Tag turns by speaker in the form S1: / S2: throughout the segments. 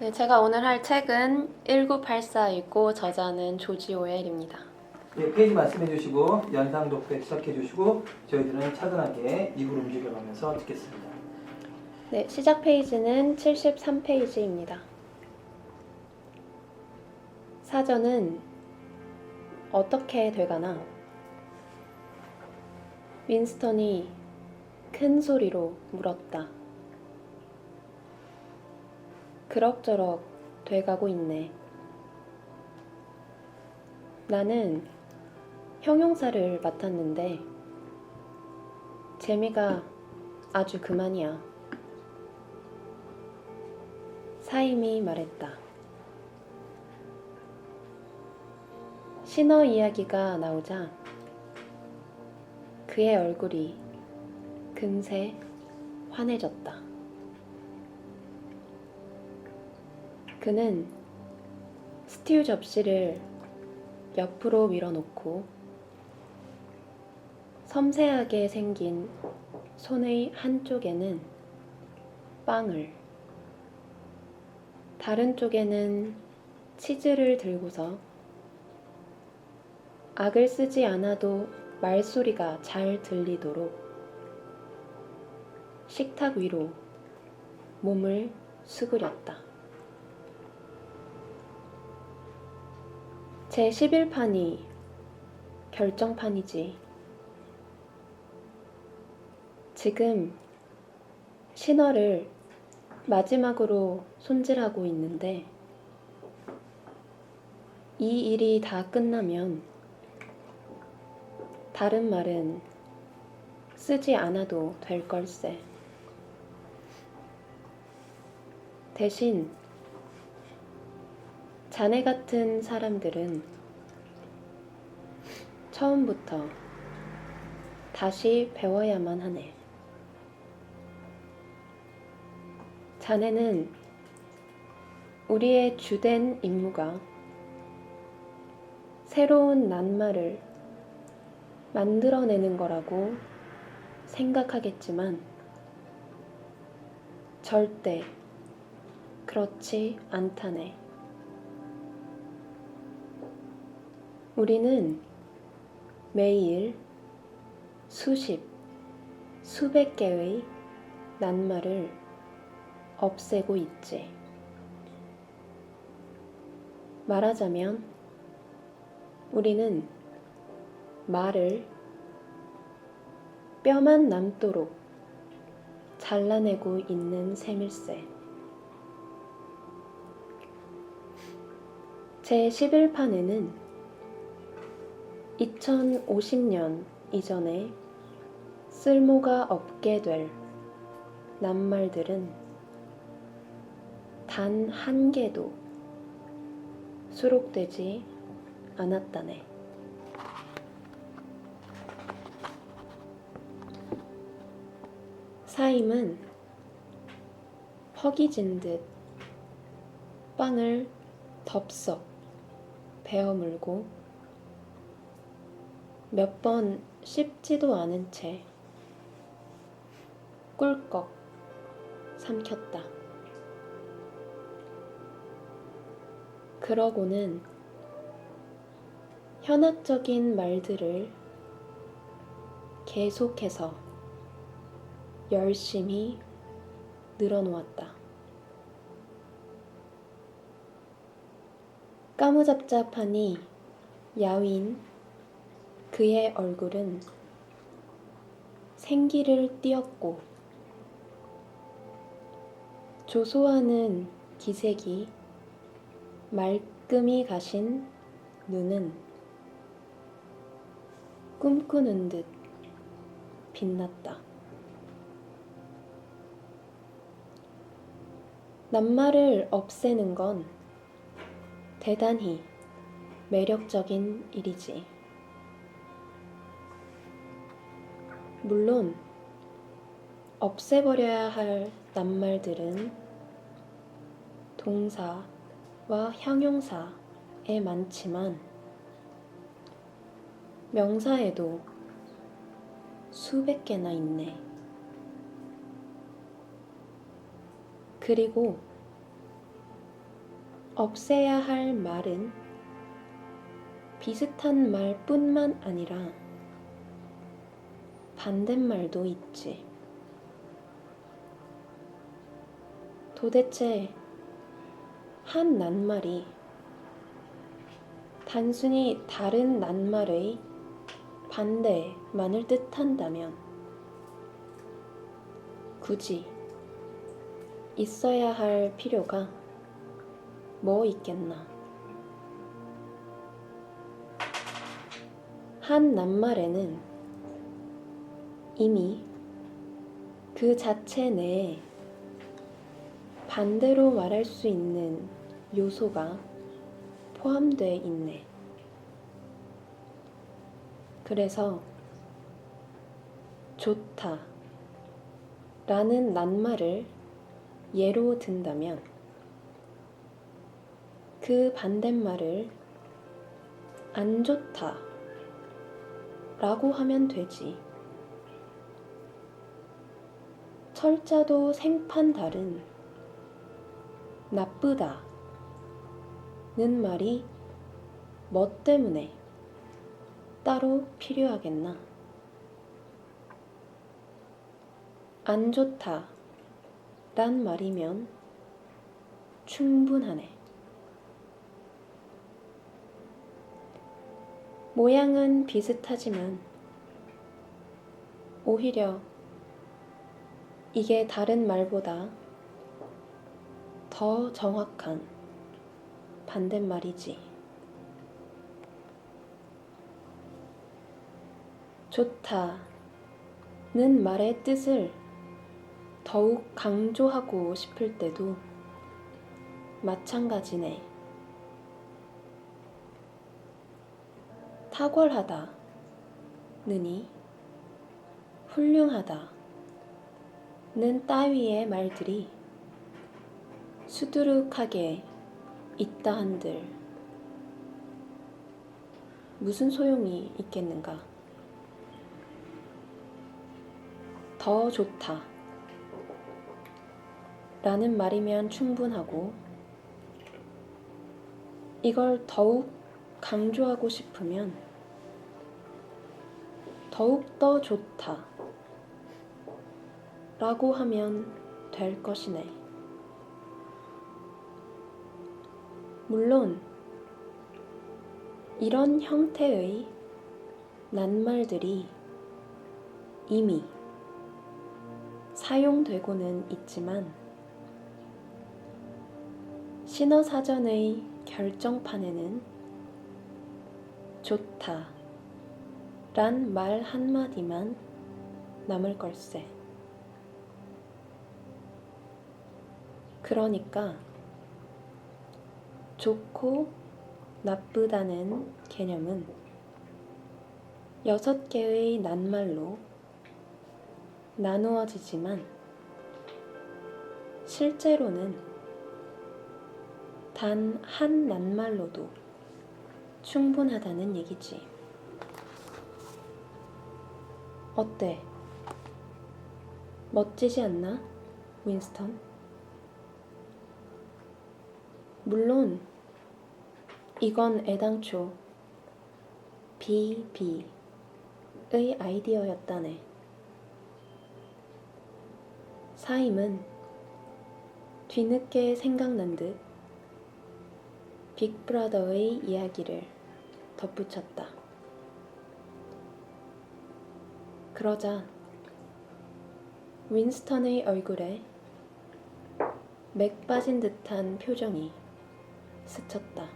S1: 네, 제가 오늘 할 책은 1984이고 저자는 조지 오웰입니다.
S2: 예, 페이지 말씀해 주시고 연상 독백 시작해 주시고 저희들은 차분하게 입으로 움직여가면서 듣겠습니다.
S1: 네, 시작 페이지는 73페이지입니다. 사전은 어떻게 돼가나? 윈스턴이 큰 소리로 물었다. 그럭저럭 돼가고 있네. 나는 형용사를 맡았는데 재미가 아주 그만이야. 사임이 말했다. 신어 이야기가 나오자 그의 얼굴이 금세 환해졌다. 그는 스튜 접시를 옆으로 밀어놓고 섬세하게 생긴 손의 한쪽에는 빵을, 다른 쪽에는 치즈를 들고서 악을 쓰지 않아도 말소리가 잘 들리도록 식탁 위로 몸을 수그렸다. 제11판이 결정판이지. 지금 신어를 마지막으로 손질하고 있는데 이 일이 다 끝나면 다른 말은 쓰지 않아도 될 걸세. 대신 자네 같은 사람들은 처음부터 다시 배워야만 하네. 자네는 우리의 주된 임무가 새로운 낱말을 만들어내는 거라고 생각하겠지만 절대 그렇지 않다네. 우리는 매일 수십, 수백 개의 낱말을 없애고 있지. 말하자면 우리는 말을 뼈만 남도록 잘라내고 있는 셈일세. 제11판에는 2050년 이전에 쓸모가 없게 될 낱말들은 단 한 개도 수록되지 않았다네. 사임은 허기진 듯 빵을 덥석 베어물고 몇 번 씹지도 않은 채 꿀꺽 삼켰다. 그러고는 현학적인 말들을 계속해서 열심히 늘어놓았다. 까무잡잡하니 야윈 그의 얼굴은 생기를 띠었고 조소하는 기색이 말끔히 가신 눈은 꿈꾸는 듯 빛났다. 낱말을 없애는 건 대단히 매력적인 일이지. 물론 없애버려야 할 낱말들은 동사와 형용사에 많지만 명사에도 수백 개나 있네. 그리고 없애야 할 말은 비슷한 말뿐만 아니라 반대말도 있지. 도대체 한 낱말이 단순히 다른 낱말의 반대만을 뜻한다면 굳이 있어야 할 필요가 뭐 있겠나? 한 낱말에는 이미 그 자체 내에 반대로 말할 수 있는 요소가 포함되어 있네. 그래서 좋다 라는 낱말을 예로 든다면 그 반대말을 안 좋다 라고 하면 되지. 철자도 생판 다른 나쁘다 는 말이 뭐 때문에 따로 필요하겠나? 안 좋다 란 말이면 충분하네. 모양은 비슷하지만 오히려 이게 다른 말보다 더 정확한 반대말이지. 좋다는 말의 뜻을 더욱 강조하고 싶을 때도 마찬가지네. 탁월하다 느니 훌륭하다 는 따위의 말들이 수두룩하게 있다 한들 무슨 소용이 있겠는가? 더 좋다 라는 말이면 충분하고 이걸 더욱 강조하고 싶으면 더욱더 좋다 라고 하면 될 것이네. 물론 이런 형태의 낱말들이 이미 사용되고는 있지만 신어사전의 결정판에는 좋다 란 말 한마디만 남을 걸세. 그러니까 좋고 나쁘다는 개념은 6개의 낱말로 나누어지지만 실제로는 단 한 낱말로도 충분하다는 얘기지. 어때? 멋지지 않나, 윈스턴? 물론 이건 애당초 BB의 아이디어였다네. 사임은 뒤늦게 생각난 듯 빅브라더의 이야기를 덧붙였다. 그러자 윈스턴의 얼굴에 맥 빠진 듯한 표정이 스쳤다.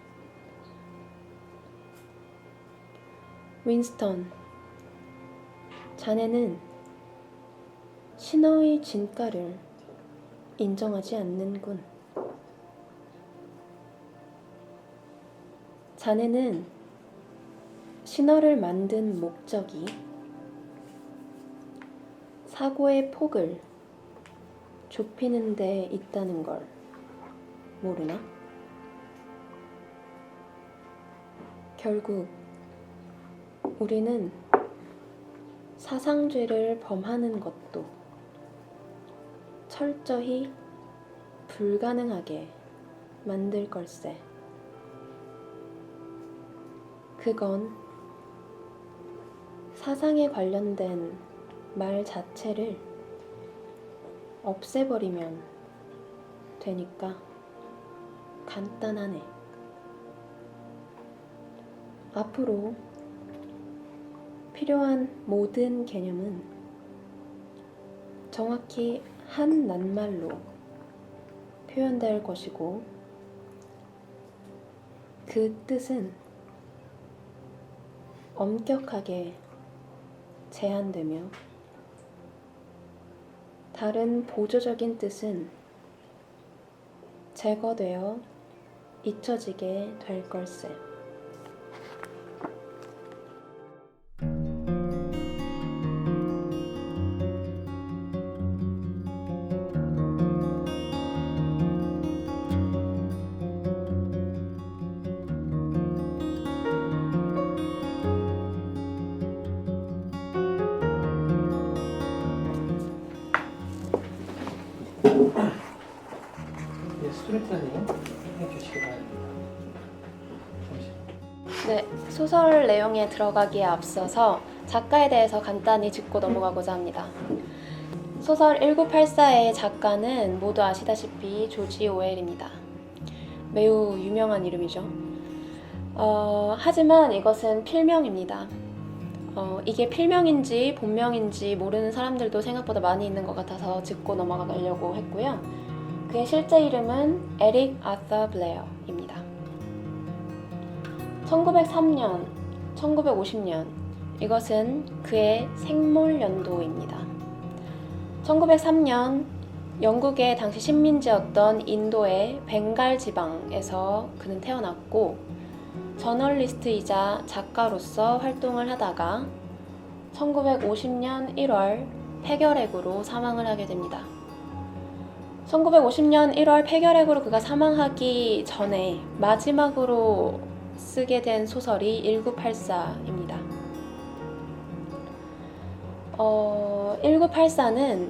S1: 윈스턴, 자네는 신어의 진가를 인정하지 않는군. 자네는 신어를 만든 목적이 사고의 폭을 좁히는 데 있다는 걸 모르나? 결국 우리는 사상죄를 범하는 것도 철저히 불가능하게 만들 걸세. 그건 사상에 관련된 말 자체를 없애버리면 되니까 간단하네. 앞으로 필요한 모든 개념은 정확히 한 낱말로 표현될 것이고, 그 뜻은 엄격하게 제한되며 다른 보조적인 뜻은 제거되어 잊혀지게 될 걸세.
S2: 예, 스토리텔링 해주시기 바랍니다.
S1: 네, 소설 내용에 들어가기에 앞서서 작가에 대해서 간단히 짚고 넘어가고자 합니다. 소설 1984의 작가는 모두 아시다시피 조지 오웰입니다. 매우 유명한 이름이죠. 하지만 이것은 필명입니다. 이게 필명인지 본명인지 모르는 사람들도 생각보다 많이 있는 것 같아서 짚고 넘어가려고 했고요. 그의 실제 이름은 에릭 아서 블레어입니다. 1903년, 1950년, 이것은 그의 생몰연도입니다. 1903년 영국의 당시 식민지였던 인도의 벵갈 지방에서 그는 태어났고, 저널리스트이자 작가로서 활동을 하다가 1950년 1월 폐결핵으로 사망을 하게 됩니다. 1950년 1월 폐결핵으로 그가 사망하기 전에 마지막으로 쓰게 된 소설이 1984입니다. 1984는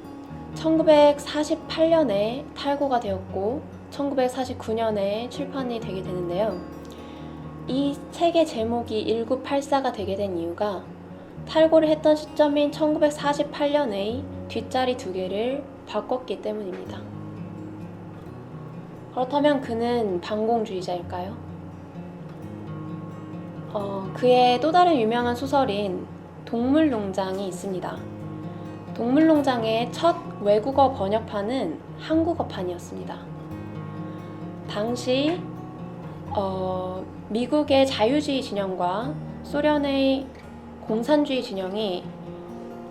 S1: 1948년에 탈고가 되었고 1949년에 출판이 되게 되는데요. 이 책의 제목이 1984가 되게 된 이유가 탈고를 했던 시점인 1948년의 뒷자리 2개를 바꿨기 때문입니다. 그렇다면 그는 반공주의자일까요? 그의 또 다른 유명한 소설인 동물농장이 있습니다. 동물농장의 첫 외국어 번역판은 한국어판이었습니다. 당시 미국의 자유주의 진영과 소련의 공산주의 진영이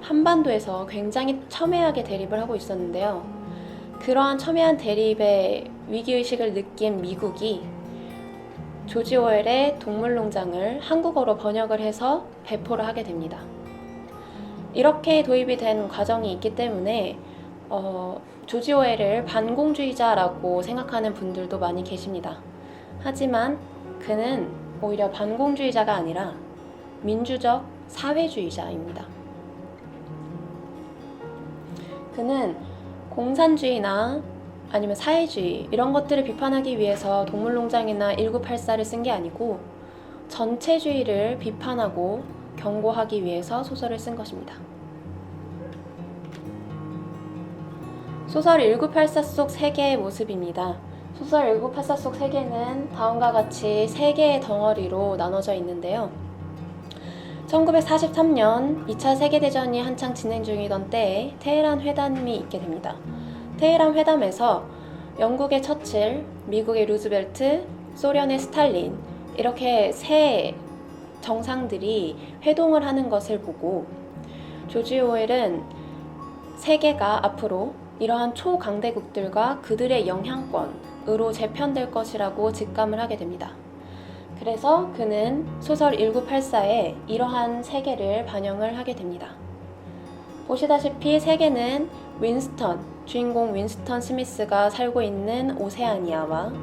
S1: 한반도에서 굉장히 첨예하게 대립을 하고 있었는데요. 그러한 첨예한 대립의 위기의식을 느낀 미국이 조지 오웰의 동물농장을 한국어로 번역을 해서 배포를 하게 됩니다. 이렇게 도입이 된 과정이 있기 때문에 조지 오웰을 반공주의자라고 생각하는 분들도 많이 계십니다. 하지만 그는 오히려 반공주의자가 아니라 민주적 사회주의자입니다. 그는 공산주의나 아니면 사회주의 이런 것들을 비판하기 위해서 동물농장이나 1984를 쓴 게 아니고 전체주의를 비판하고 경고하기 위해서 소설을 쓴 것입니다. 소설 1984 속 세계의 모습입니다. 소설 1984 속 세계는 다음과 같이 3개의 덩어리로 나눠져 있는데요. 1943년 2차 세계대전이 한창 진행 중이던 때에 테헤란 회담이 있게 됩니다. 테헤란 회담에서 영국의 처칠, 미국의 루즈벨트, 소련의 스탈린 이렇게 세 정상들이 회동을 하는 것을 보고 조지 오웰은 세계가 앞으로 이러한 초강대국들과 그들의 영향권으로 재편될 것이라고 직감을 하게 됩니다. 그래서 그는 소설 1984에 이러한 세계를 반영을 하게 됩니다. 보시다시피 세계는 주인공 윈스턴 스미스가 살고 있는 오세아니아와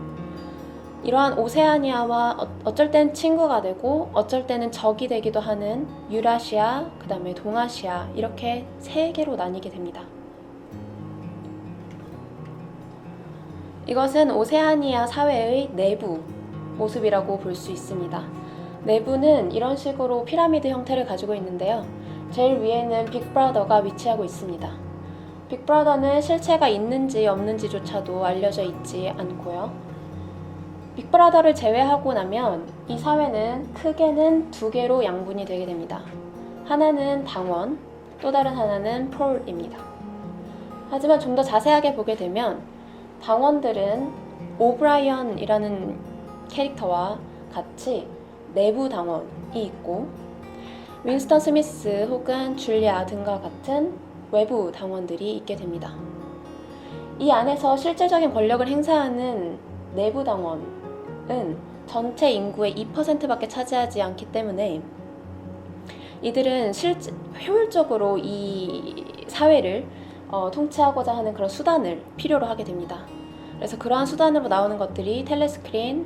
S1: 이러한 오세아니아와 어쩔 땐 친구가 되고 어쩔 때는 적이 되기도 하는 유라시아, 그 다음에 동아시아 이렇게 3개로 나뉘게 됩니다. 이것은 오세아니아 사회의 내부 모습이라고 볼 수 있습니다. 내부는 이런 식으로 피라미드 형태를 가지고 있는데요. 제일 위에는 빅브라더가 위치하고 있습니다. 빅브라더는 실체가 있는지 없는지조차도 알려져 있지 않고요. 빅브라더를 제외하고 나면 이 사회는 크게는 두 개로 양분이 되게 됩니다. 하나는 당원, 또 다른 하나는 폴입니다. 하지만 좀 더 자세하게 보게 되면 당원들은 오브라이언이라는 캐릭터와 같이 내부 당원이 있고 윈스턴 스미스 혹은 줄리아 등과 같은 외부 당원들이 있게 됩니다. 이 안에서 실질적인 권력을 행사하는 내부 당원은 전체 인구의 2%밖에 차지하지 않기 때문에 이들은 효율적으로 이 사회를 통치하고자 하는 그런 수단을 필요로 하게 됩니다. 그래서 그러한 수단으로 나오는 것들이 텔레스크린,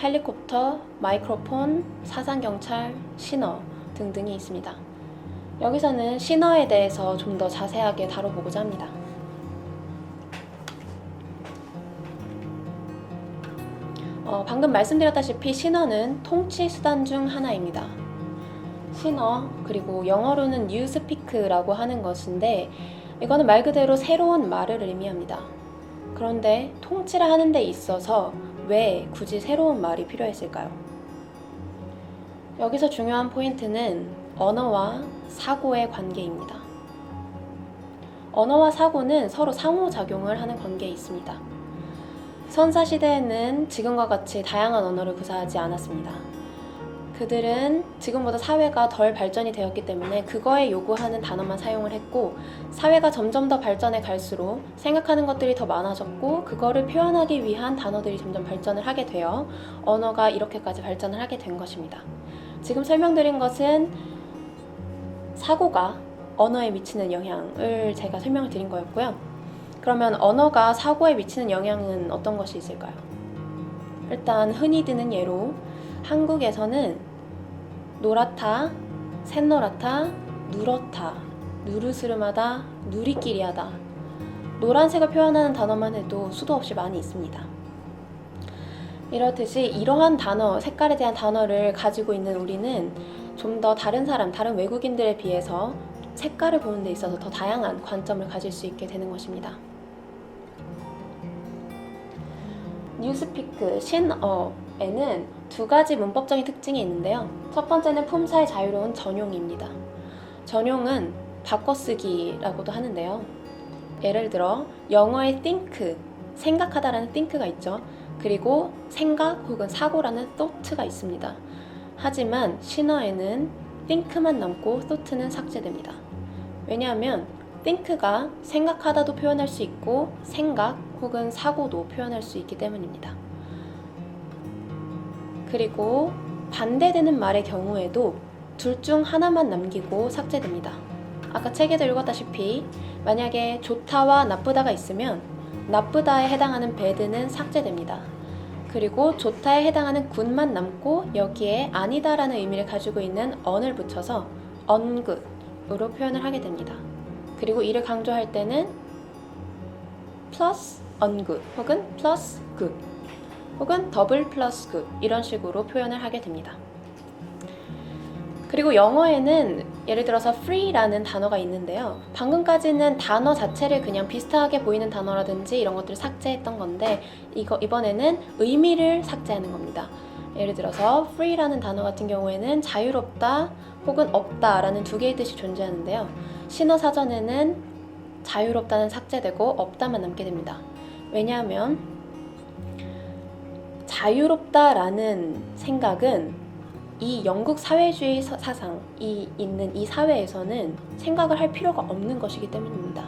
S1: 헬리콥터, 마이크로폰, 사상경찰, 신어 등등이 있습니다. 여기서는 신어에 대해서 좀 더 자세하게 다뤄보고자 합니다. 방금 말씀드렸다시피 신어는 통치 수단 중 하나입니다. 신어, 그리고 영어로는 뉴스피크라고 하는 것인데 이거는 말 그대로 새로운 말을 의미합니다. 그런데 통치를 하는 데 있어서 왜 굳이 새로운 말이 필요했을까요? 여기서 중요한 포인트는 언어와 사고의 관계입니다. 언어와 사고는 서로 상호작용을 하는 관계에 있습니다. 선사시대에는 지금과 같이 다양한 언어를 구사하지 않았습니다. 그들은 지금보다 사회가 덜 발전이 되었기 때문에 그거에 요구하는 단어만 사용을 했고 사회가 점점 더 발전해 갈수록 생각하는 것들이 더 많아졌고 그거를 표현하기 위한 단어들이 점점 발전을 하게 되어 언어가 이렇게까지 발전을 하게 된 것입니다. 지금 설명드린 것은 사고가 언어에 미치는 영향을 제가 설명을 드린 거였고요. 그러면 언어가 사고에 미치는 영향은 어떤 것이 있을까요? 일단 흔히 드는 예로 한국에서는 노랗다, 샛노랗다, 누렇다, 누르스름하다, 누리끼리하다 노란색을 표현하는 단어만 해도 수도 없이 많이 있습니다. 이렇듯이 이러한 단어, 색깔에 대한 단어를 가지고 있는 우리는 좀 더 다른 외국인들에 비해서 색깔을 보는 데 있어서 더 다양한 관점을 가질 수 있게 되는 것입니다. 뉴스피크, 신어에는 두 가지 문법적인 특징이 있는데요. 첫 번째는 품사의 자유로운 전용입니다. 전용은 바꿔쓰기라고도 하는데요. 예를 들어 영어의 think, 생각하다라는 think가 있죠. 그리고 생각 혹은 사고라는 thought가 있습니다. 하지만 신어에는 think만 남고 thought는 삭제됩니다. 왜냐하면 think가 생각하다도 표현할 수 있고 생각 혹은 사고도 표현할 수 있기 때문입니다. 그리고 반대되는 말의 경우에도 둘 중 하나만 남기고 삭제됩니다. 아까 책에도 읽었다시피 만약에 좋다와 나쁘다가 있으면 나쁘다에 해당하는 bad는 삭제됩니다. 그리고 좋다에 해당하는 good만 남고 여기에 아니다라는 의미를 가지고 있는 on을 붙여서 ungood으로 표현을 하게 됩니다. 그리고 이를 강조할 때는 plus ungood 혹은 plus good 혹은 double plus good 이런 식으로 표현을 하게 됩니다. 그리고 영어에는 예를 들어서 free라는 단어가 있는데요. 방금까지는 단어 자체를 그냥 비슷하게 보이는 단어라든지 이런 것들을 삭제했던 건데 이번에는 의미를 삭제하는 겁니다. 예를 들어서 free라는 단어 같은 경우에는 자유롭다 혹은 없다라는 두 개의 뜻이 존재하는데요. 신어 사전에는 자유롭다는 삭제되고 없다만 남게 됩니다. 왜냐하면 자유롭다라는 생각은 이 영국 사회주의 사상이 있는 이 사회에서는 생각을 할 필요가 없는 것이기 때문입니다.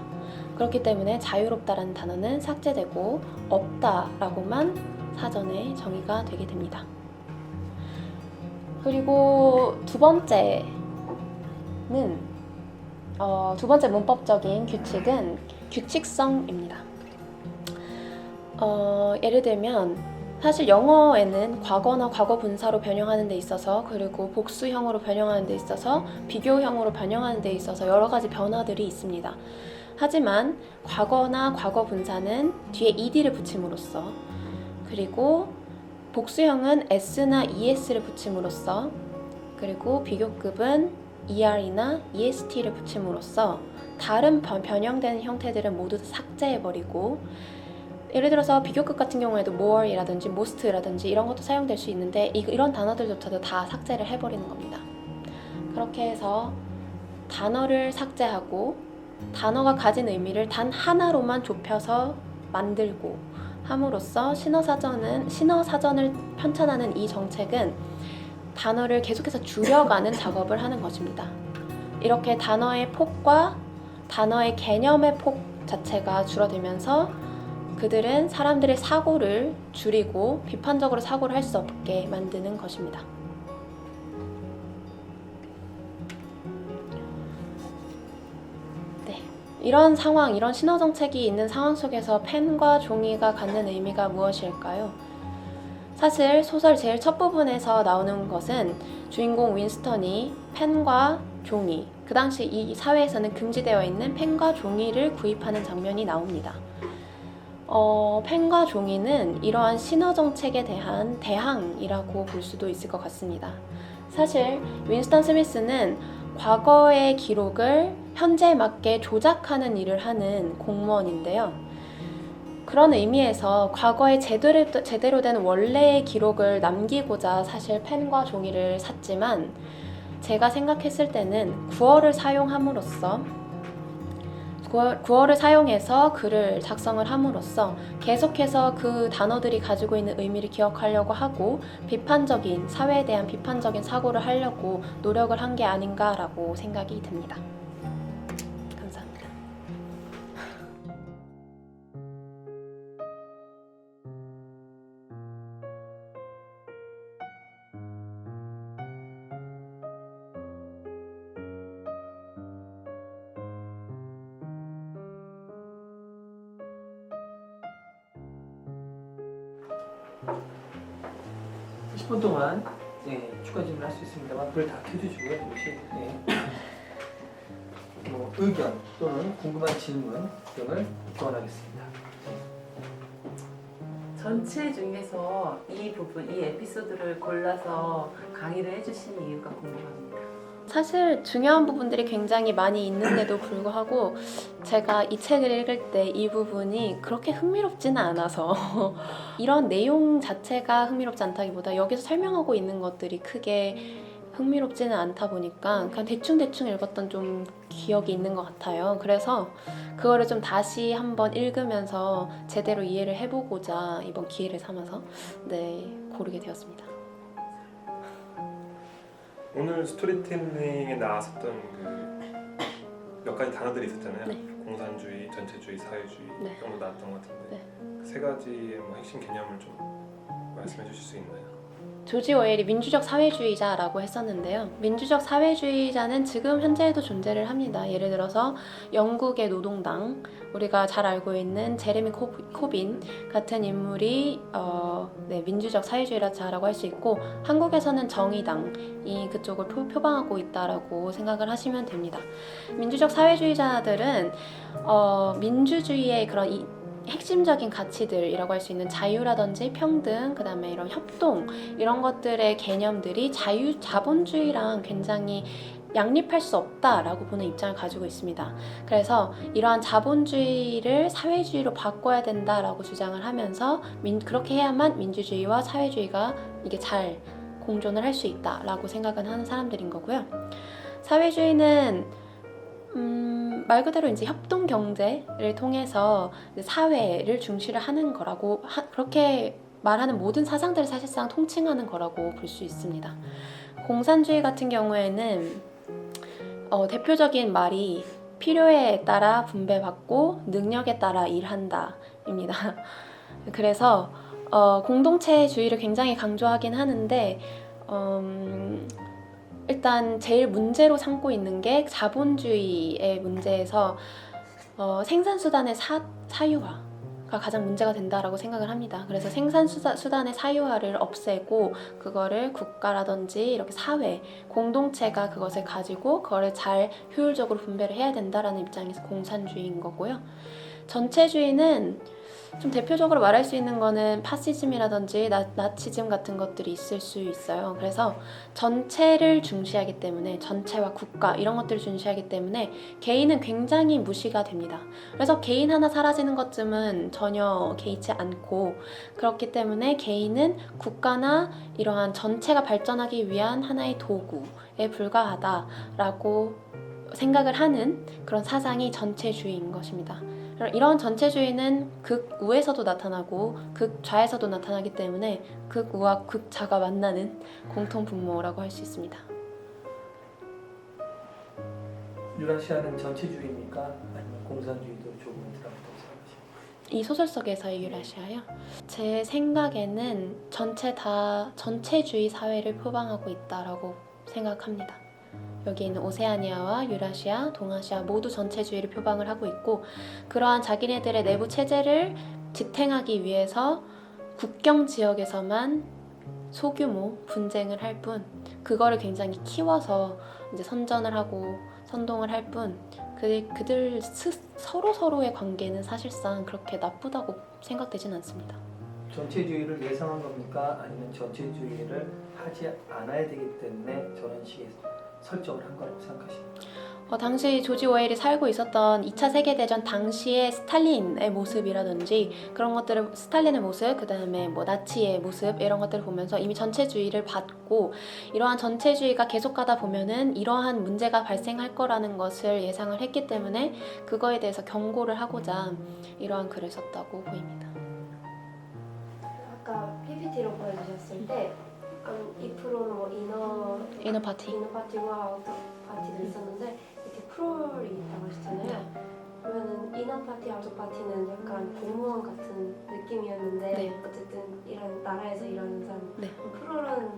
S1: 그렇기 때문에 자유롭다라는 단어는 삭제되고 없다라고만 사전에 정의가 되게 됩니다. 그리고 두 번째 문법적인 규칙은 규칙성입니다. 예를 들면 사실 영어에는 과거나 과거 분사로 변형하는 데 있어서 그리고 복수형으로 변형하는 데 있어서 비교형으로 변형하는 데 있어서 여러 가지 변화들이 있습니다. 하지만 과거나 과거 분사는 뒤에 ed를 붙임으로써, 그리고 복수형은 s나 es를 붙임으로써, 그리고 비교급은 er이나 est를 붙임으로써 다른 변형되는 형태들은 모두 다 삭제해버리고, 예를 들어서 비교급 같은 경우에도 more이라든지 most라든지 이런 것도 사용될 수 있는데 이런 단어들조차도 다 삭제를 해버리는 겁니다. 그렇게 해서 단어를 삭제하고 단어가 가진 의미를 단 하나로만 좁혀서 만들고 함으로써 신어사전을 편찬하는 이 정책은 단어를 계속해서 줄여가는 작업을 하는 것입니다. 이렇게 단어의 폭과 단어의 개념의 폭 자체가 줄어들면서 그들은 사람들의 사고를 줄이고 비판적으로 사고를 할 수 없게 만드는 것입니다. 네, 이런 상황, 이런 신호 정책이 있는 상황 속에서 펜과 종이가 갖는 의미가 무엇일까요? 사실 소설 제일 첫 부분에서 나오는 것은 주인공 윈스턴이 펜과 종이, 그 당시 이 사회에서는 금지되어 있는 펜과 종이를 구입하는 장면이 나옵니다. 펜과 종이는 이러한 신호 정책에 대한 대항이라고 볼 수도 있을 것 같습니다. 사실 윈스턴 스미스는 과거의 기록을 현재에 맞게 조작하는 일을 하는 공무원인데요. 그런 의미에서 과거의 제대로 된 원래의 기록을 남기고자 사실 펜과 종이를 샀지만, 제가 생각했을 때는 구어를 사용해서 글을 작성을 함으로써 계속해서 그 단어들이 가지고 있는 의미를 기억하려고 하고 비판적인, 사회에 대한 비판적인 사고를 하려고 노력을 한 게 아닌가라고 생각이 듭니다. 감사합니다.
S2: 십 분 동안 추가 질문 할 수 있습니다만 불 다 켜주시고요. 잠시 의견 또는 궁금한 질문 등을 교환하겠습니다.
S3: 전체 중에서 이 부분, 이 에피소드를 골라서 강의를 해주신 이유가 궁금합니다.
S1: 사실 중요한 부분들이 굉장히 많이 있는데도 불구하고 제가 이 책을 읽을 때 이 부분이 그렇게 흥미롭지는 않아서 이런 내용 자체가 흥미롭지 않다기보다 여기서 설명하고 있는 것들이 크게 흥미롭지는 않다 보니까 그냥 대충 읽었던 좀 기억이 있는 것 같아요. 그래서 그거를 좀 다시 한번 읽으면서 제대로 이해를 해보고자 이번 기회를 삼아서 고르게 되었습니다.
S4: 오늘 스토리텔링에 나왔었던 그 몇 가지 단어들이 있었잖아요.
S1: 네.
S4: 공산주의, 전체주의, 사회주의
S1: 네.
S4: 이런 거 나왔던 것 같은데
S1: 네.
S4: 그 세 가지의 핵심 개념을 좀 말씀해 주실 수 있나요?
S1: 조지 오웰이 민주적 사회주의자라고 했었는데요. 민주적 사회주의자는 지금 현재에도 존재를 합니다. 예를 들어서 영국의 노동당, 우리가 잘 알고 있는 제레미 코빈 같은 인물이 민주적 사회주의자라고 할 수 있고, 한국에서는 정의당이 그쪽을 표방하고 있다라고 생각을 하시면 됩니다. 민주적 사회주의자들은 민주주의의 그런 핵심적인 가치들이라고 할 수 있는 자유라든지 평등, 그 다음에 이런 협동, 이런 것들의 개념들이 자본주의랑 굉장히 양립할 수 없다라고 보는 입장을 가지고 있습니다. 그래서 이러한 자본주의를 사회주의로 바꿔야 된다라고 주장을 하면서 그렇게 해야만 민주주의와 사회주의가 이게 잘 공존을 할 수 있다라고 생각은 하는 사람들인 거고요. 사회주의는 말 그대로 이제 협동 경제를 통해서 사회를 중시를 하는 거라고 그렇게 말하는 모든 사상들을 사실상 통칭하는 거라고 볼 수 있습니다. 공산주의 같은 경우에는 대표적인 말이 필요에 따라 분배받고 능력에 따라 일한다입니다. 그래서 공동체주의를 굉장히 강조하긴 하는데 일단 제일 문제로 삼고 있는 게 자본주의의 문제에서 생산수단의 사유화, 가장 문제가 된다라고 생각을 합니다. 그래서 생산 수단의 사유화를 없애고 그거를 국가라든지 이렇게 사회, 공동체가 그것을 가지고 그거를 잘 효율적으로 분배를 해야 된다라는 입장에서 공산주의인 거고요. 전체주의는 좀 대표적으로 말할 수 있는 거는 파시즘이라든지 나치즘 같은 것들이 있을 수 있어요. 그래서 전체를 중시하기 때문에 전체와 국가 이런 것들을 중시하기 때문에 개인은 굉장히 무시가 됩니다. 그래서 개인 하나 사라지는 것쯤은 전혀 개의치 않고 그렇기 때문에 개인은 국가나 이러한 전체가 발전하기 위한 하나의 도구에 불과하다라고 생각을 하는 그런 사상이 전체주의인 것입니다. 이런 전체주의는 극우에서도 나타나고 극좌에서도 나타나기 때문에 극우와 극좌가 만나는 공통분모라고 할 수 있습니다.
S2: 유라시아는 전체주의입니까? 아니면 공산주의도 조금 들어간다고 생각하십니까?
S1: 이 소설 속에서의 유라시아요? 제 생각에는 전체주의 사회를 표방하고 있다라고 생각합니다. 여기 있는 오세아니아와 유라시아, 동아시아 모두 전체주의를 표방을 하고 있고 그러한 자기네들의 내부 체제를 지탱하기 위해서 국경 지역에서만 소규모 분쟁을 할 뿐 그거를 굉장히 키워서 이제 선전을 하고 선동을 할 뿐 그들 서로의 관계는 사실상 그렇게 나쁘다고 생각되진 않습니다.
S2: 전체주의를 예상한 겁니까? 아니면 전체주의를 하지 않아야 되기 때문에 저런 식의 설정을 한 거라고 생각하십니까?
S1: 당시 조지 오웰이 살고 있었던 2차 세계대전 당시의 스탈린의 모습이라든지 그런 것들을 스탈린의 모습, 그 다음에 뭐 나치의 모습 이런 것들을 보면서 이미 전체주의를 받고 이러한 전체주의가 계속 가다 보면은 이러한 문제가 발생할 거라는 것을 예상을 했기 때문에 그거에 대해서 경고를 하고자 이러한 글을 썼다고 보입니다.
S5: 아까 PPT로 보여주셨을 때 2%는 뭐
S1: 이너 파티.
S5: 파티와 아우터 파티도 있었는데 이렇게 프롤이 있다고 하셨잖아요. 그러면은 이너 파티, 아우터 파티는 약간 공무원 같은 느낌이었는데
S1: 네.
S5: 어쨌든 이런 나라에서 일하는 사람.
S1: 네.
S5: 프롤은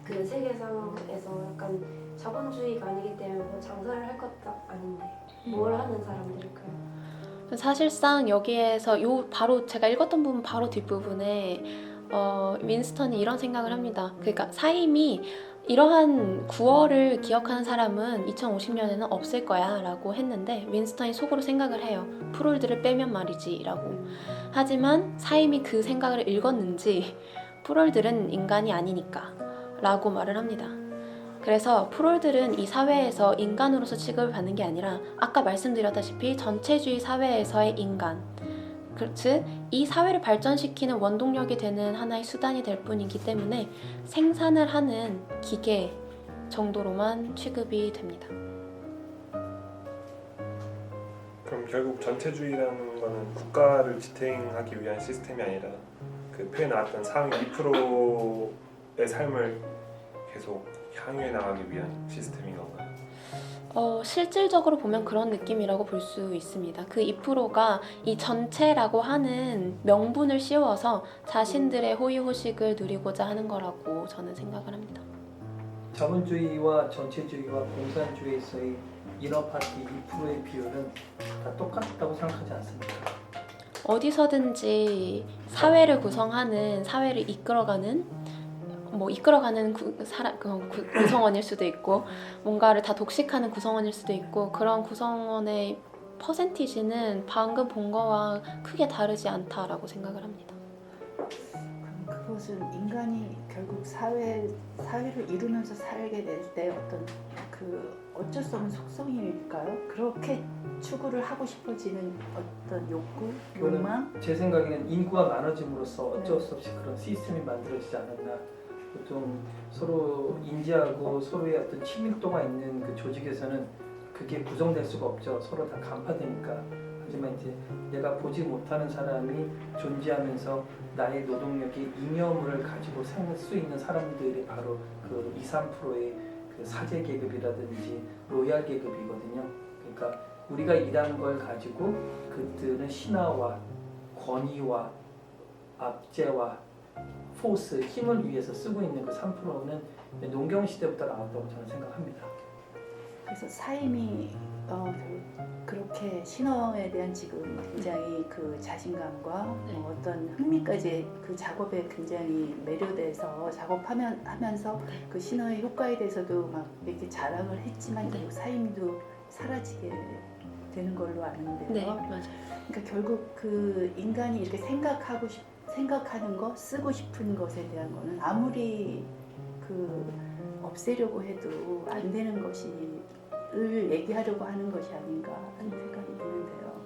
S5: 그 세계상에서 약간 자본주의가 아니기 때문에 뭐 장사를 할 것도 아닌데 뭘 하는 사람들일까요?
S1: 사실상 여기에서 바로 제가 읽었던 부분 바로 뒷부분에 윈스턴이 이런 생각을 합니다. 그러니까 사임이 이러한 구월을 기억하는 사람은 2050년에는 없을 거야 라고 했는데 윈스턴이 속으로 생각을 해요. 프롤들을 빼면 말이지 라고. 하지만 사임이 그 생각을 읽었는지 프롤들은 인간이 아니니까 라고 말을 합니다. 그래서 프롤들은 이 사회에서 인간으로서 취급을 받는 게 아니라 아까 말씀드렸다시피 전체주의 사회에서의 인간, 즉 이 사회를 발전시키는 원동력이 되는 하나의 수단이 될 뿐이기 때문에 생산을 하는 기계 정도로만 취급이 됩니다.
S4: 그럼 결국 전체주의라는 거는 국가를 지탱하기 위한 시스템이 아니라 그 표에 나왔던 상위 2%의 삶을 계속 향유해 나가기 위한 시스템인 건가요?
S1: 실질적으로 보면 그런 느낌이라고 볼 수 있습니다. 그 2%가 이 전체라고 하는 명분을 씌워서 자신들의 호의호식을 누리고자 하는 거라고 저는 생각을 합니다.
S2: 자본주의와 전체주의와 공산주의에서의 이너파티 2%의 비율은 다 똑같다고 생각하지 않습니까?
S1: 어디서든지 사회를 구성하는, 사회를 이끌어가는 구성원일 수도 있고 뭔가를 다 독식하는 구성원일 수도 있고 그런 구성원의 퍼센티지는 방금 본 거와 크게 다르지 않다라고 생각을 합니다.
S6: 그럼 그것은 인간이 결국 사회를 이루면서 살게 될 때 어떤 그 어쩔 수 없는 속성일까요? 그렇게 추구를 하고 싶어지는 어떤 욕구, 욕망?
S2: 제 생각에는 인구가 많아짐으로써 어쩔 수 없이 그런 시스템이 만들어지지 않았나. 보통 서로 인지하고 서로의 어떤 친밀도가 있는 그 조직에서는 그게 구성될 수가 없죠. 서로 다 간파되니까. 하지만 이제 내가 보지 못하는 사람이 존재하면서 나의 노동력의 잉여물을 가지고 살 수 있는 사람들이 바로 그 2~3%의 그 사제 계급이라든지 로얄 계급이거든요. 그러니까 우리가 일하는 걸 가지고 그들은 신화와 권위와 압제와 포스, 힘을 위해서 쓰고 있는 그 3%는 농경 시대부터 나왔다고 저는 생각합니다.
S6: 그래서 사임이 그렇게 신어에 대한 지금 굉장히 그 자신감과
S1: 네.
S6: 어떤 흥미까지 그 작업에 굉장히 매료돼서 작업하면서
S1: 네.
S6: 그 신어의 효과에 대해서도 막 이렇게 자랑을 했지만
S1: 네.
S6: 결국 사임도 사라지게 되는 걸로 아는데요.
S1: 네, 맞아요.
S6: 그러니까 결국 그 인간이 이렇게 생각하는 거, 쓰고 싶은 것에 대한 거는 아무리 그 없애려고 해도 안 되는 것을 얘기하려고 하는 것이 아닌가 하는 생각이 드는데요.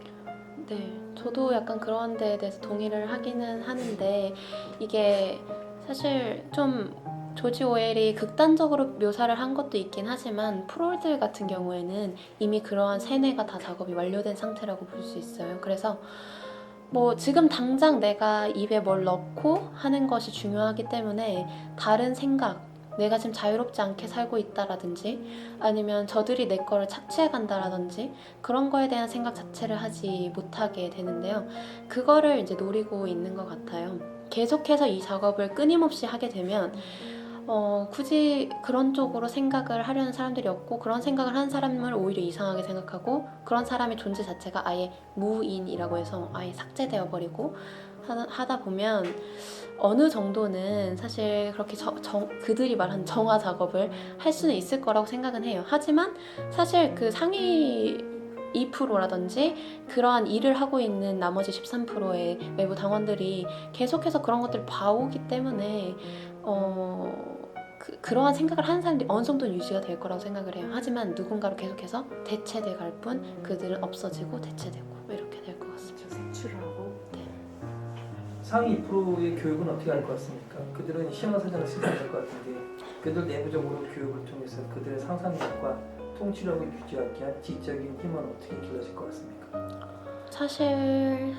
S1: 네, 저도 약간 그런 데에 대해서 동의를 하기는 하는데 이게 사실 좀 조지 오웰이 극단적으로 묘사를 한 것도 있긴 하지만 프롤드 같은 경우에는 이미 그러한 세뇌가 다 작업이 완료된 상태라고 볼 수 있어요. 그래서 뭐 지금 당장 내가 입에 뭘 넣고 하는 것이 중요하기 때문에 다른 생각, 내가 지금 자유롭지 않게 살고 있다라든지 아니면 저들이 내 거를 착취해 간다라든지 그런 거에 대한 생각 자체를 하지 못하게 되는데요. 그거를 이제 노리고 있는 것 같아요. 계속해서 이 작업을 끊임없이 하게 되면 굳이 그런 쪽으로 생각을 하려는 사람들이 없고 그런 생각을 하는 사람을 오히려 이상하게 생각하고 그런 사람의 존재 자체가 아예 무인이라고 해서 아예 삭제되어 버리고 하다 보면 어느 정도는 사실 그렇게 그들이 말한 정화 작업을 할 수는 있을 거라고 생각은 해요. 하지만 사실 그 상위 2%라든지 그러한 일을 하고 있는 나머지 13%의 외부 당원들이 계속해서 그런 것들을 봐오기 때문에 그러한 생각을 하는 사람들이 어느 정도는 유지가 될 거라고 생각을 해요. 하지만 누군가로 계속해서 대체돼 갈 뿐 그들은 없어지고 대체되고 이렇게 될 것 같습니다.
S6: 색출하고
S2: 상위 2%의 교육은 어떻게 할 것 같습니까? 그들은 신화사전을 쓰지 않을 것 같은데 그들 내부적으로 교육을 통해서 그들의 상상력과 통치력을 유지하기 위한 지적인 힘은 어떻게 길러질 것 같습니까?
S1: 사실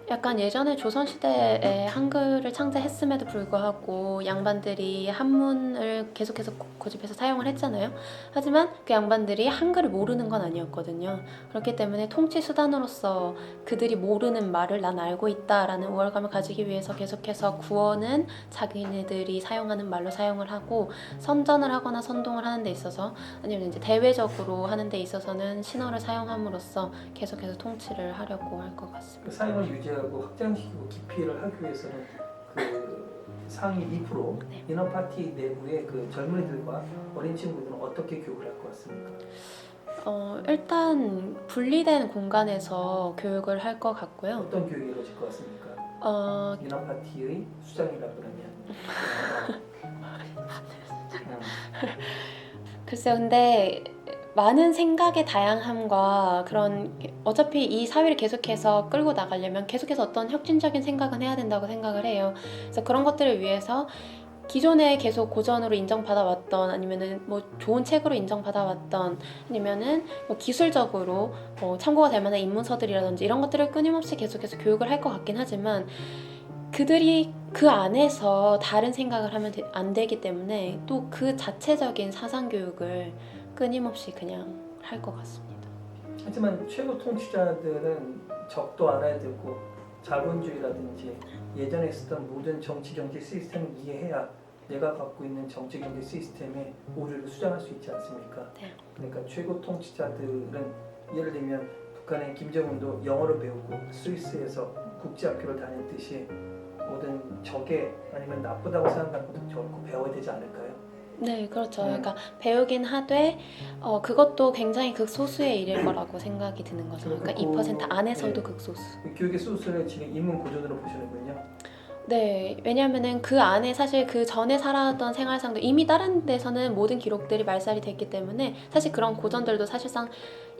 S1: 약간 예전에 조선시대에 한글을 창제했음에도 불구하고 양반들이 한문을 계속해서 고집해서 사용을 했잖아요. 하지만 그 양반들이 한글을 모르는 건 아니었거든요. 그렇기 때문에 통치 수단으로서 그들이 모르는 말을 난 알고 있다라는 우월감을 가지기 위해서 계속해서 구어는 자기네들이 사용하는 말로 사용을 하고 선전을 하거나 선동을 하는 데 있어서 아니면 이제 대외적으로 하는 데 있어서는 신어를 사용함으로써 계속해서 통치를 하려고 할 것 같습니다.
S2: 그 사용을 유지하고 확장시키고 기피를 하기 위해서는 그 상위 2%
S1: 네.
S2: 인어 파티 내부의 그 젊은이들과 어린 친구들은 어떻게 교육을 할 것 같습니까?
S1: 일단 분리된 공간에서 교육을 할 것 같고요.
S2: 어떤 교육이 이루어질 것 같습니까? 인어 파티의 수장이라 그러면
S1: 글쎄요, 근데 많은 생각의 다양함과 그런 어차피 이 사회를 계속해서 끌고 나가려면 계속해서 어떤 혁신적인 생각은 해야 된다고 생각을 해요. 그래서 그런 것들을 위해서 기존에 계속 고전으로 인정받아왔던 아니면은 뭐 좋은 책으로 인정받아왔던 아니면은 뭐 기술적으로 참고가 될 만한 인문서들이라든지 이런 것들을 끊임없이 계속해서 교육을 할 것 같긴 하지만 그들이 그 안에서 다른 생각을 하면 안 되기 때문에 또 그 자체적인 사상 교육을 끊임없이 그냥 할 것 같습니다.
S2: 하지만 최고 통치자들은 적도 알아야 되고 자본주의라든지 예전에 있었던 모든 정치 경제 시스템을 이해해야 내가 갖고 있는 정치 경제 시스템의 오류를 수정할 수 있지 않습니까?
S1: 네.
S2: 그러니까 최고 통치자들은 예를 들면 북한의 김정은도 영어를 배우고 스위스에서 국제학교를 다녔듯이 모든 적에 아니면 나쁘다고 생각하는 것도 좋고 배워야 되지 않을까요?
S1: 네, 그렇죠. 그러니까 배우긴 하되 그것도 굉장히 극소수의 일일 거라고 생각이 드는 거죠. 그러니까 2% 안에서도
S2: 네.
S1: 극소수.
S2: 교육의 소스를 지금 인문 고전으로 보시는군요.
S1: 네, 왜냐하면은 그 안에 사실 그 전에 살아왔던 생활상도 이미 다른 데서는 모든 기록들이 말살이 됐기 때문에 사실 그런 고전들도 사실상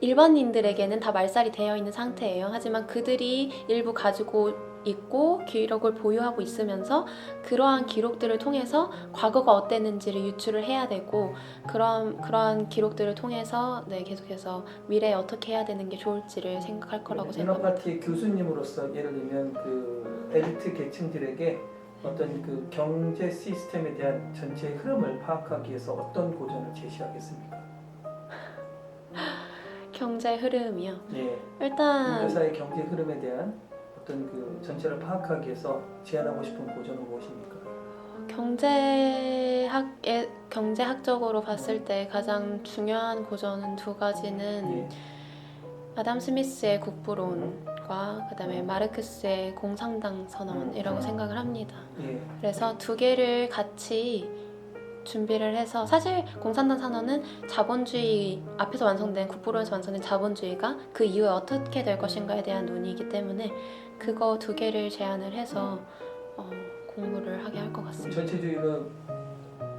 S1: 일반인들에게는 다 말살이 되어 있는 상태예요. 하지만 그들이 일부 가지고 있고 기록을 보유하고 있으면서 그러한 기록들을 통해서 과거가 어땠는지를 유추를 해야 되고 그러한 기록들을 통해서 네, 계속해서 미래에 어떻게 해야 되는 게 좋을지를 생각할 거라고 생각합니다.
S2: 인어파티 교수님으로서 예를 들면 그 엘리트 계층들에게 어떤 그 경제 시스템에 대한 전체 흐름을 파악하기 위해서 어떤 고전을 제시하겠습니까?
S1: 경제 흐름이요.
S2: 네,
S1: 일단
S2: 인도사의 경제 흐름에 대한 어떤 그 전체를 파악하기 위해서 제안하고 싶은 고전은 무엇입니까?
S1: 경제학적으로 봤을 때 가장 중요한 고전은 두 가지는
S2: 예.
S1: 아담 스미스의 국부론과 그다음에 마르크스의 공산당 선언이라고 생각을 합니다.
S2: 예.
S1: 그래서 두 개를 같이 준비를 해서 사실 공산당 선언은 자본주의 앞에서 완성된 국부론에서 완성된 자본주의가 그 이후에 어떻게 될 것인가에 대한 논의이기 때문에 그거 두 개를 제안을 해서 공부를 하게 할 것 같습니다.
S2: 전체주의로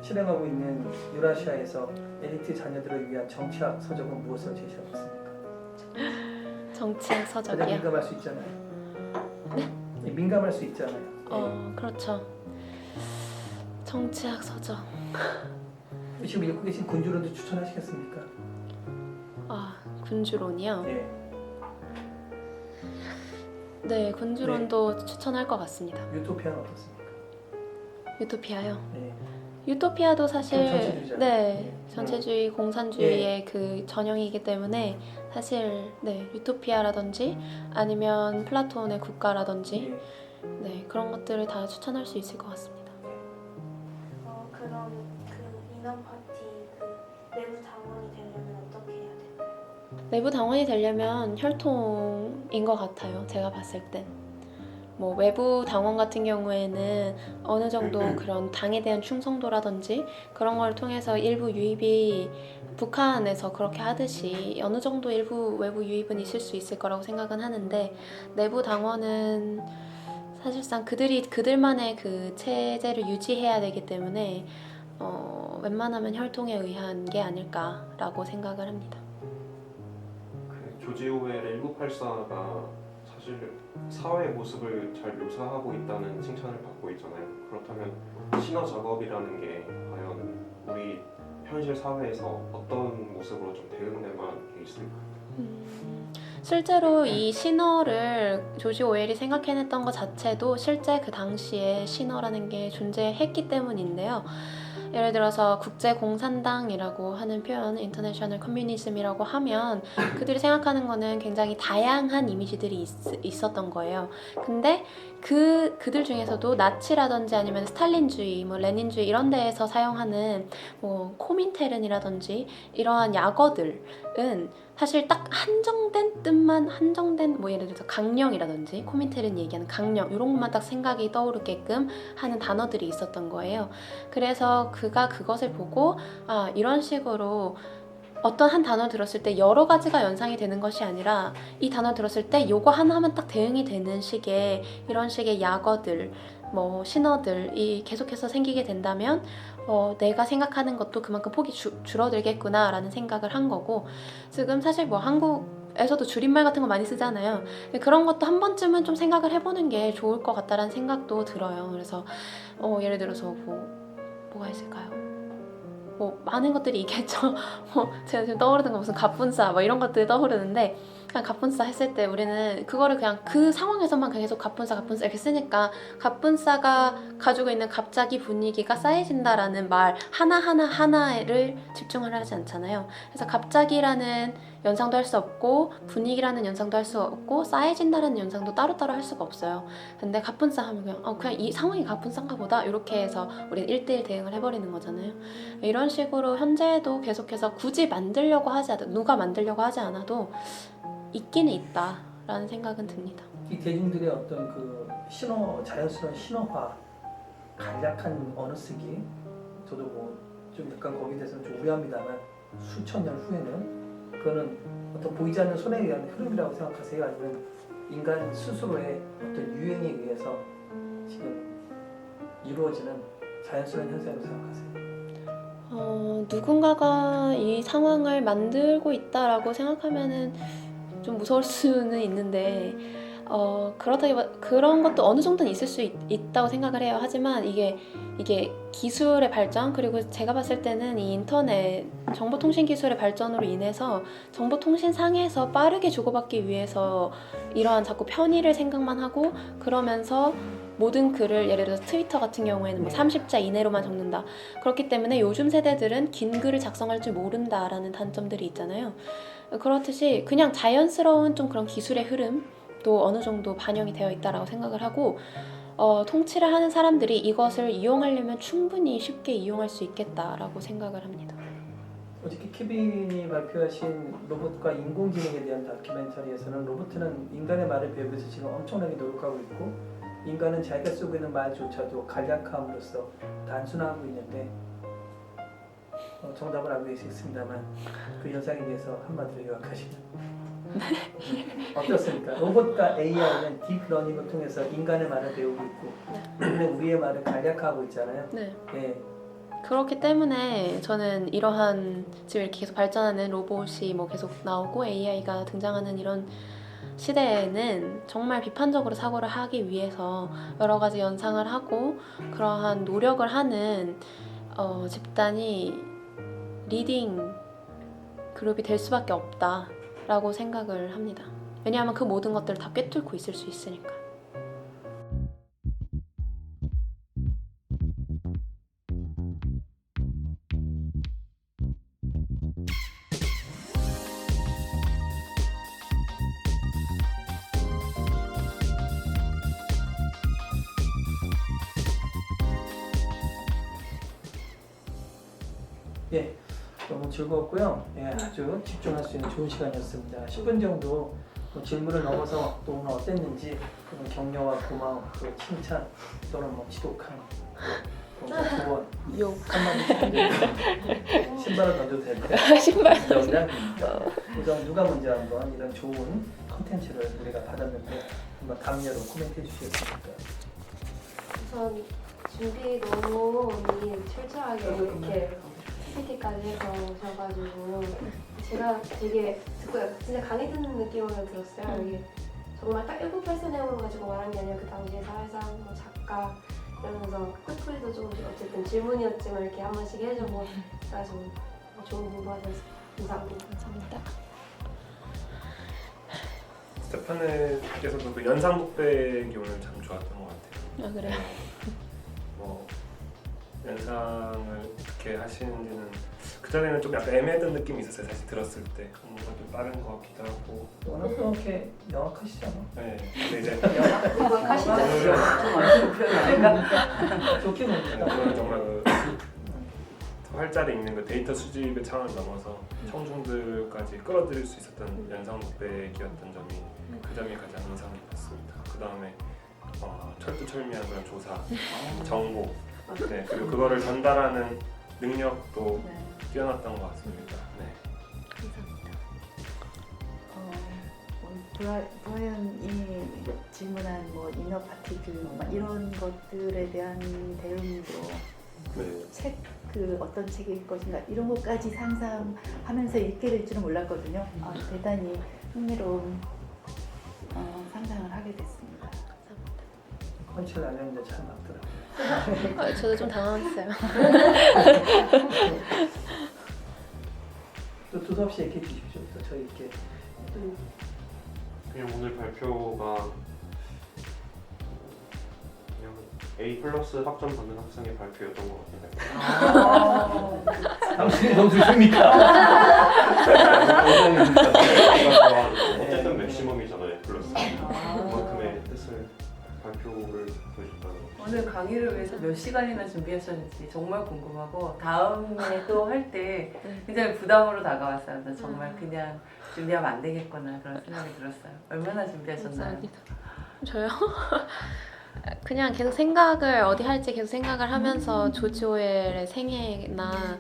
S2: 실행하고 있는 유라시아에서 엘리트 자녀들을 위한 정치학 서적은 무엇을 제시하고 있습니까?
S1: 정치학
S2: 가장
S1: 서적이요?
S2: 민감할 수 있잖아요. 예, 민감할 수 있잖아요.
S1: 그렇죠. 정치학 서적.
S2: 지금 읽고 계신 군주론도 추천하시겠습니까?
S1: 군주론이요?
S2: 예.
S1: 네, 군주론도 추천할 것 같습니다.
S2: 유토피아는 어떻습니까?
S1: 유토피아요?
S2: 예.
S1: 유토피아도 사실
S2: 전체주의잖아요.
S1: 네,
S2: 예.
S1: 전체주의, 공산주의의 그 전형이기 때문에 사실 네, 유토피아라든지 아니면 플라톤의 국가라든지
S2: 예.
S1: 네, 그런 것들을 다 추천할 수 있을 것 같습니다.
S5: 그럼 그 인원 파티 그 내부 당원이 되려면 어떻게 해야 될까요?
S1: 내부 당원이 되려면 혈통인 것 같아요. 제가 봤을 땐. 뭐 외부 당원 같은 경우에는 어느 정도 그런 당에 대한 충성도라든지 그런 걸 통해서 일부 유입이 북한에서 그렇게 하듯이 어느 정도 일부 외부 유입은 있을 수 있을 거라고 생각은 하는데 내부 당원은 사실상 그들만의 그 체제를 유지해야 되기 때문에 웬만하면 혈통에 의한 게 아닐까라고 생각을 합니다.
S7: 그 조지 오웰의 1984가 사실 사회의 모습을 잘 묘사하고 있다는 칭찬을 받고 있잖아요. 그렇다면 신화 작업이라는 게 과연 우리 현실 사회에서 어떤 모습으로 좀 대응될 만한 게 있을까요?
S1: 실제로 이 신화를 조지 오웰이 생각해냈던 것 자체도 실제 그 당시에 신화라는 게 존재했기 때문인데요. 예를 들어서 국제공산당이라고 하는 표현, 인터내셔널 커뮤니즘이라고 하면 그들이 생각하는 거는 굉장히 다양한 이미지들이 있었던 거예요. 근데 그들 중에서도 나치라든지 아니면 스탈린주의, 뭐 레닌주의 이런 데에서 사용하는 뭐 코민테른이라든지 이러한 약어들은 사실 딱 한정된 뜻만 한정된 뭐 예를 들어서 강령이라든지 코민테른 얘기하는 강령 이런 것만 딱 생각이 떠오르게끔 하는 단어들이 있었던 거예요. 그래서 그가 그것을 보고 이런 식으로 어떤 한 단어 들었을 때 여러 가지가 연상이 되는 것이 아니라 이 단어 들었을 때 요거 하나하면 딱 대응이 되는 식의 이런 식의 약어들 뭐 신어들이 계속해서 생기게 된다면 내가 생각하는 것도 그만큼 폭이 줄어들겠구나 라는 생각을 한 거고 지금 사실 뭐 한국에서도 줄임말 같은 거 많이 쓰잖아요. 그런 것도 한 번쯤은 좀 생각을 해보는 게 좋을 것 같다라는 생각도 들어요. 그래서 예를 들어서 뭐가 있을까요? 뭐 많은 것들이 있겠죠. 제가 지금 떠오르는 거 무슨 갑분싸 뭐 이런 것들이 떠오르는데 그냥 갑분싸 했을 때 우리는 그거를 그냥 그 상황에서만 계속 갑분싸 이렇게 쓰니까 갑분싸가 가지고 있는 갑자기 분위기가 쌓여진다라는 말 하나를 집중을 하지 않잖아요. 그래서 갑자기라는 연상도 할 수 없고 분위기라는 연상도 할 수 없고 쌓여진다라는 연상도 따로따로 할 수가 없어요. 근데 갑분싸 하면 그냥 이 상황이 갑분싸인가 보다 이렇게 해서 우리는 1대1 대응을 해버리는 거잖아요. 이런 식으로 현재도 계속해서 굳이 만들려고 하지 않아도 누가 만들려고 하지 않아도 있기는 있다라는 생각은 듭니다.
S2: 이 대중들의 어떤 그 자연스러운 신어화, 간략한 언어 쓰기, 저도 뭐 좀 약간 거기에 대해서는 좀 우려합니다만 수천 년 후에는 그거는 어떤 보이지 않는 손에 의한 흐름이라고 생각하세요? 아니면 인간 스스로의 어떤 유행에 의해서 지금 이루어지는 자연스러운 현상으로 생각하세요?
S1: 누군가가 이 상황을 만들고 있다라고 생각하면은 좀 무서울 수는 있는데 그런 것도 어느 정도는 있을 수 있다고 생각을 해요. 하지만 이게 기술의 발전 그리고 제가 봤을 때는 이 인터넷 정보통신 기술의 발전으로 인해서 정보통신상에서 빠르게 주고받기 위해서 이러한 자꾸 편의를 생각만 하고 그러면서 모든 글을 예를 들어서 트위터 같은 경우에는 뭐 30자 이내로만 적는다. 그렇기 때문에 요즘 세대들은 긴 글을 작성할 줄 모른다라는 단점들이 있잖아요. 그렇듯이 그냥 자연스러운 좀 그런 기술의 흐름도 어느 정도 반영이 되어 있다라고 생각을 하고 통치를 하는 사람들이 이것을 이용하려면 충분히 쉽게 이용할 수 있겠다라고 생각을 합니다.
S2: 어저께 케빈이 발표하신 로봇과 인공지능에 대한 다큐멘터리에서는 로봇은 인간의 말을 배우기 위해서 지금 엄청나게 노력하고 있고 인간은 자기가 쓰고 있는 말조차도 간략함으로써 단순화하고 있는데 정답을 알고 계시겠습니다만 그 현상에 대해서 한마디로 요약하시면 어떻습니까? 로봇과 AI는 딥러닝을 통해서 인간의 말을 배우고 있고 우리는 우리의 말을 간략화하고 있잖아요.
S1: 네.
S2: 예.
S1: 그렇기 때문에 저는 이러한 지금 이렇게 계속 발전하는 로봇이 뭐 계속 나오고 AI가 등장하는 이런 시대에는 정말 비판적으로 사고를 하기 위해서 여러 가지 연상을 하고 그러한 노력을 하는 집단이 리딩 그룹이 될 수밖에 없다라고 생각을 합니다. 왜냐하면 그 모든 것들을 다 꿰뚫고 있을 수 있으니까.
S2: 예, 너무 즐거웠고요. 예, 아주 집중할 수 있는 좋은 시간이었습니다. 10분 정도 뭐 질문을 넘어서 또 오늘 어땠는지 그런 격려와 고마움, 또 칭찬 또는 뭐 지독한 조언
S1: 욕.
S2: 한마디 신발을 던져도 될까요?
S1: 신발.
S2: 영상입니다. 우선 누가 먼저 한번 이런 좋은 컨텐츠를 우리가 받았는데 한번 강렬로 코멘트해 주시겠습니까?
S5: 우선 준비 너무 언니 철저하게 이렇게 PPT까지 해서 오셔가지고 제가 되게 듣고 진짜 강의 듣는 느낌으로 들었어요. 이게 정말 딱 1984 내용을 가지고 말한 게 아니라 그 당시의 사회상, 뭐 작가 이러면서 꿀꿀이도 조금씩 어쨌든 질문이었지만 이렇게 한 번씩 해주고 가지고 좋은 공부하셔서 감사합니다.
S1: 감사합니다.
S4: 스테파네께서도 그 연상 독백이 오늘 참 좋았던 것 같아요.
S1: 아 그래요?
S4: 뭐 연상을 어떻게 하시는지는 그 전에는 좀 약간 애매했던 느낌이 있었어요. 사실 들었을 때 뭔가 좀 빠른 것 같기도 하고.
S2: 워낙 그렇게 명확하시잖아.
S4: 네. 근데 이제
S3: 하시죠.
S4: 오늘은
S3: 좀 표현 아닌가?
S2: 좋게 봅니다.
S4: 오늘은 정말 그 활자리 읽는 그 데이터 수집의 창을 넘어서 청중들까지 끌어들일 수 있었던 연상 독백이었던 점이 그 점이 가장 인상 깊었습니다. 그 다음에 철두철미한 그런 조사, 정보, 네, 그리고 그거를 전달하는 능력도
S6: 네.
S4: 뛰어났던 것 같습니다. 네.
S6: 브라이언이 질문한 뭐 이너 파티클 막 이런 것들에 대한 대응도
S4: 네.
S6: 책 그 어떤 책일 것인가 이런 것까지 상상하면서 읽게 될 줄은 몰랐거든요. 대단히 흥미로운 상상을 하게 됐습니다.
S2: 펀치를 안 했는데 잘 맞더라고요.
S1: 저도 좀 당황했어요.
S2: 또 두서없이 얘기해 주십시오. 또 저희께
S7: 그냥 오늘 발표가 그냥 A+ 학점 받는 학생의 발표였던 것 같은데
S2: 당신이 너무 좋습니까?
S7: 어쨌든 맥시멈이잖아요. 플러스 그만큼의 뜻을 발표를 보여줬다는 거.
S3: 오늘 강의를 위해서 몇 시간이나 준비하셨는지 정말 궁금하고 다음에 또 할 때 굉장히 부담으로 다가왔어요. 그래서 정말 그냥 준비하면 안 되겠구나 그런 생각이 들었어요. 얼마나 준비하셨나요?
S1: 감사합니다. 저요? 그냥 계속 생각을 어디 할지 계속 생각을 하면서 조지 오웰의 생애나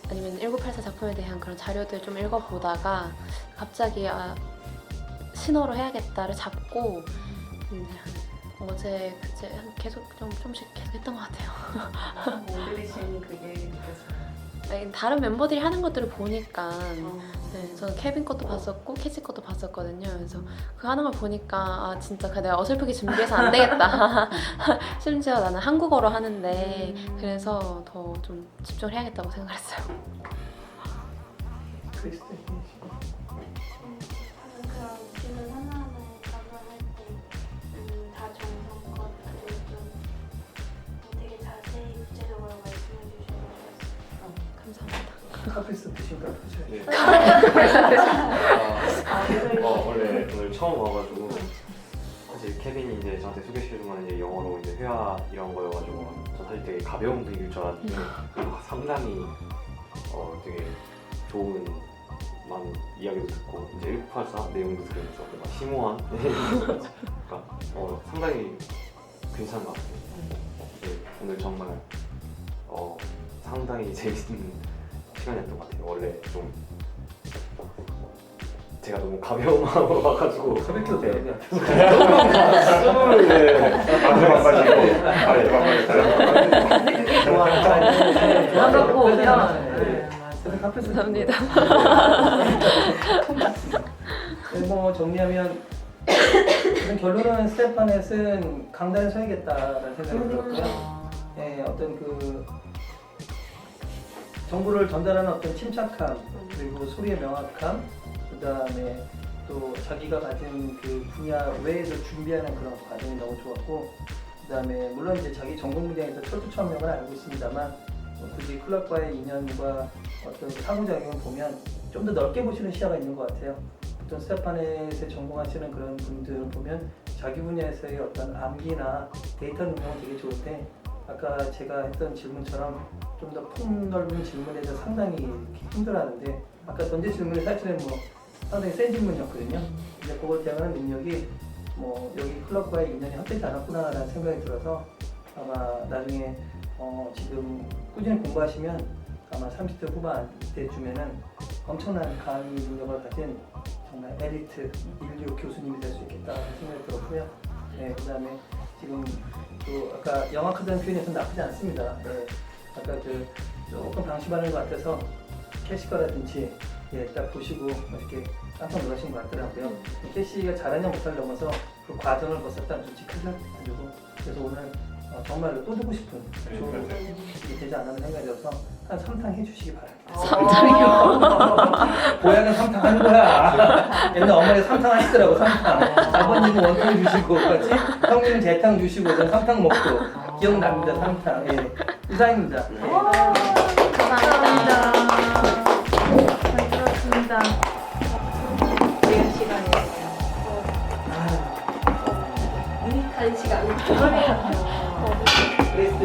S1: 아니면 1984 작품에 대한 그런 자료들 좀 읽어보다가 갑자기 신호로 해야겠다를 잡고 어제 그제 계속 좀씩 계속 했던 것 같아요.
S3: 못 들으신 그게 느껴져요.
S1: 아니, 다른 멤버들이 하는 것들을 보니까 네, 저는 케빈 것도 봤었고 캐시 것도 봤었거든요. 그래서 그 하는 걸 보니까 진짜 내가 어설프게 준비해서 안 되겠다. 심지어 나는 한국어로 하는데 그래서 더 좀 집중을 해야겠다고 생각을 했어요.
S2: 크리스트
S5: 방금 그런 질문 하나하나에 답변할 때다 정성껏 그리고 좀 되게 자세히 구체적으로 말씀해 주시는 것 같아요.
S1: 감사합니다.
S2: 카페스 드신가 보죠.
S7: 네. 원래 오늘 처음 와가지고
S8: 사실 케빈이 이제 저한테 소개시켜준 거는 이제 영어로 이제 회화 이런 거여가지고 저 사실 되게 가벼운 분위기일 줄 알았는데 상당히 되게 좋은 많은 이야기도 듣고 이제 1984 내용도 들으면서 뭔가 심오한 그러니까 상당히 괜찮은 것 같아요. 네, 오늘 정말 상당히 재밌는 시간이었던 것 같아요. 원래 좀 제가 너무 가벼운 마음으로 와가지고
S2: 가볍게 오세요.
S8: 네.
S4: 춤을 안돼 바빠지고 아예 바빠지고
S3: 근데 그게 좋아요. 가볍고 오면 네, 맞아.
S1: 감사합니다.
S2: 뭐 정리하면 우선 결론은 스테파넷은 강단에 서야겠다라는 생각이 들었고요. 예, 어떤 그 정보를 전달하는 어떤 침착함 그리고 소리의 명확함 그 다음에 또 자기가 가진 그 분야 외에서 준비하는 그런 과정이 너무 좋았고 그 다음에 물론 이제 자기 전공 분야에서 철두철명을 알고 있습니다만 굳이 클럽과의 인연과 어떤 상호작용을 보면 좀 더 넓게 보시는 시야가 있는 것 같아요. 어떤 스테파넷에 전공하시는 그런 분들을 보면 자기 분야에서의 어떤 암기나 데이터 능력은 되게 좋은데 아까 제가 했던 질문처럼 좀 더 폭넓은 질문에 대해서 상당히 힘들어하는데 아까 던진 질문이 사실은 뭐 상당히 센 질문이었거든요. 근데 그걸 대응하는 능력이 뭐 여기 클럽과의 인연이 헛되지 않았구나라는 생각이 들어서 아마 나중에 지금 꾸준히 공부하시면 아마 30대 후반 때쯤에는 엄청난 강의 능력을 가진 정말 엘리트 인류 교수님이 될 수 있겠다는 생각이 들었고요. 네, 그 다음에 지금 또 아까 영악하다는 표현에서 나쁘지 않습니다. 네, 아까 그 조금 방심하는 것 같아서 캐시거라든지 예, 딱 보시고 이렇게 깜짝 놀라신 것 같더라고요. 캐시가 잘하냐 못하냐 넘어서 그 과정을 벗었다는 솔직히 큰일 가지고 그래서 오늘 정말로 또 듣고 싶은 좋은 일이 되지 않았나 생각이 들어서 한 3탕 해주시기 바랍니다. 고향은 3탕 하는 거야. 옛날 어머니가 3탕 하시더라고 3탕. 아버님은 원탕 주시고 같이 형님은 재탕 주시고 전 3탕 먹고 기억납니다 3탕. 예. 이상입니다. 예.
S3: 감사합니다. 잘 들었습니다. 좋은 시간이었어요.
S5: 유익한 시간.
S3: 그러네요.
S2: 그래서